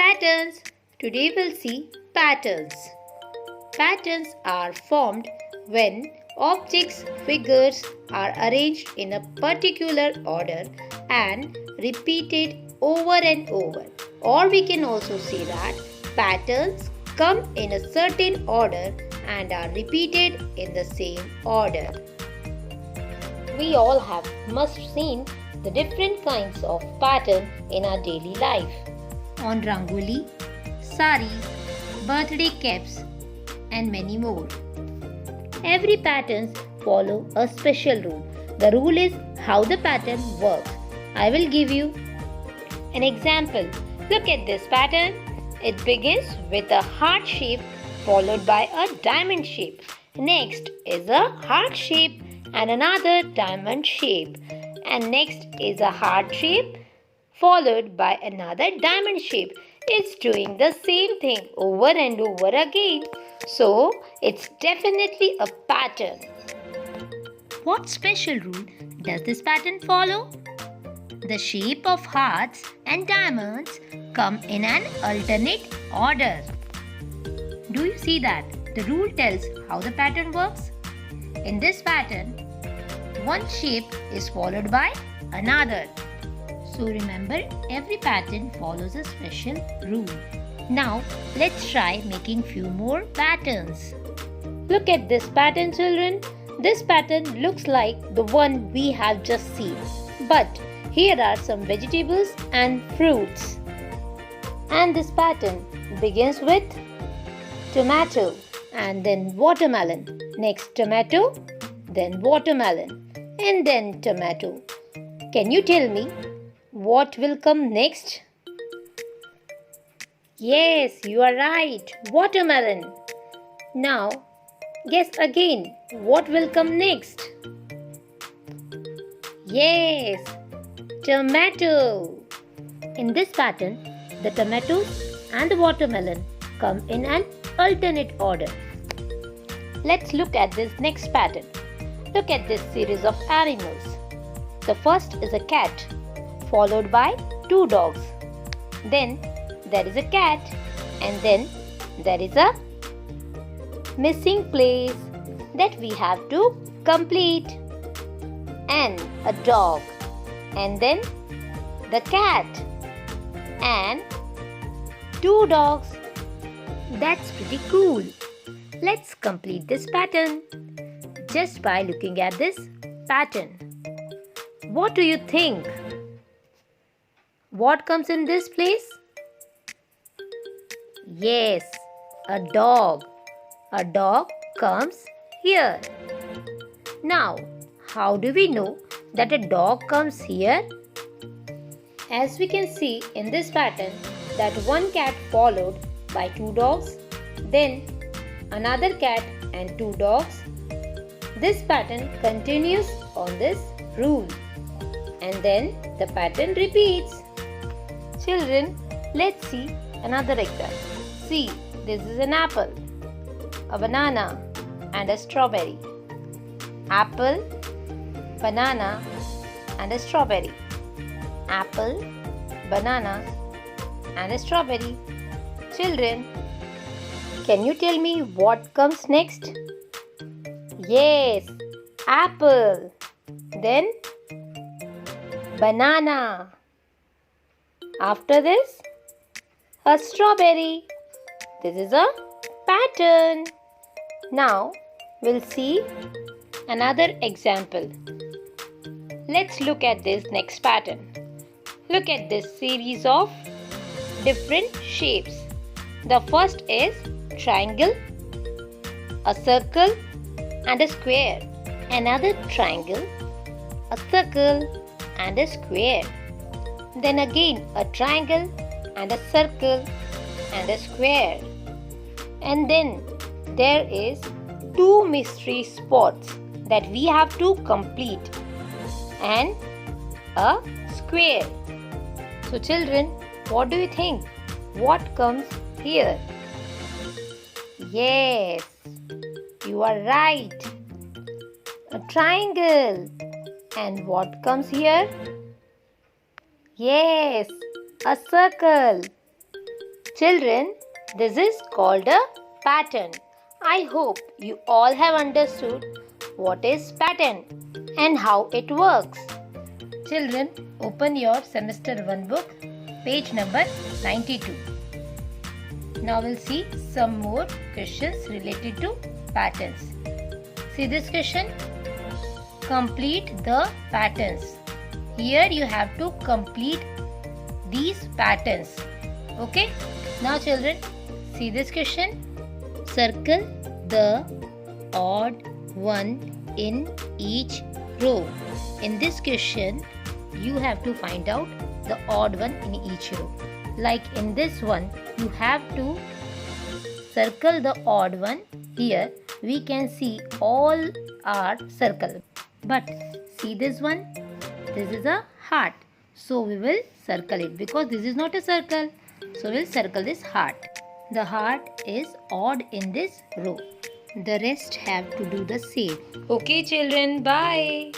Patterns. Today we'll see patterns. Patterns are formed when objects, figures are arranged in a particular order and repeated over and over. Or we can also say that patterns come in a certain order and are repeated in the same order. We all have must seen the different kinds of pattern in our daily life. On rangoli, saris, birthday caps and many more. Every pattern follow a special rule. The rule is how the pattern works. I will give you an example. Look at this pattern. It begins with a heart shape followed by a diamond shape. Next is a heart shape and another diamond shape. And next is a heart shape followed by another diamond shape. It's doing the same thing over and over again. So, it's definitely a pattern. What special rule does this pattern follow? The shape of hearts and diamonds come in an alternate order. Do you see that? The rule tells how the pattern works. In this pattern, one shape is followed by another. So remember, every pattern follows a special rule. Now, let's try making few more patterns. Look at this pattern, children. This pattern looks like the one we have just seen. But here are some vegetables and fruits. And this pattern begins with tomato and then watermelon. Next tomato, then watermelon and then tomato. Can you tell me what will come next? Yes, you are right. Watermelon. Now, guess again. What will come next? Yes, tomato. In this pattern, the tomatoes and the watermelon come in an alternate order. Let's look at this next pattern. Look at this series of animals. The first is a cat, followed by two dogs. Then there is a cat and then there is a missing place that we have to complete. And a dog and then the cat and two dogs. That's pretty cool. Let's complete this pattern just by looking at this pattern. What do you think? What comes in this place? Yes, a dog. A dog comes here. Now, how do we know that a dog comes here? As we can see in this pattern that one cat followed by two dogs, then another cat and two dogs. This pattern continues on this rule and then the pattern repeats. Children, let's see another example. See, this is an apple, a banana and a strawberry. Apple, banana and a strawberry. Apple, banana and a strawberry. Children, can you tell me what comes next? Yes, apple. Then banana. After this, a strawberry. This is a pattern. Now, we'll see another example. Let's look at this next pattern. Look at this series of different shapes. The first is triangle, a circle and a square. Another triangle, a circle and a square. Then again a triangle and a circle and a square. And then there is two mystery spots that we have to complete and a square. So children, what do you think? What comes here? Yes, you are right. A triangle. And what comes here? Yes, a circle. Children, this is called a pattern. I hope you all have understood what is pattern and how it works. Children, open your semester 1 book, page number 92. Now we'll see some more questions related to patterns. See this question? Complete the patterns. Here you have to complete these patterns. Okay? Now children, see this question. Circle the odd one in each row. In this question, you have to find out the odd one in each row. Like in this one, you have to circle the odd one. Here we can see all are circle. But see this one? This is a heart. So we will circle it because this is not a circle. So we'll circle this heart. The heart is odd in this row. The rest have to do the same. Okay children, bye.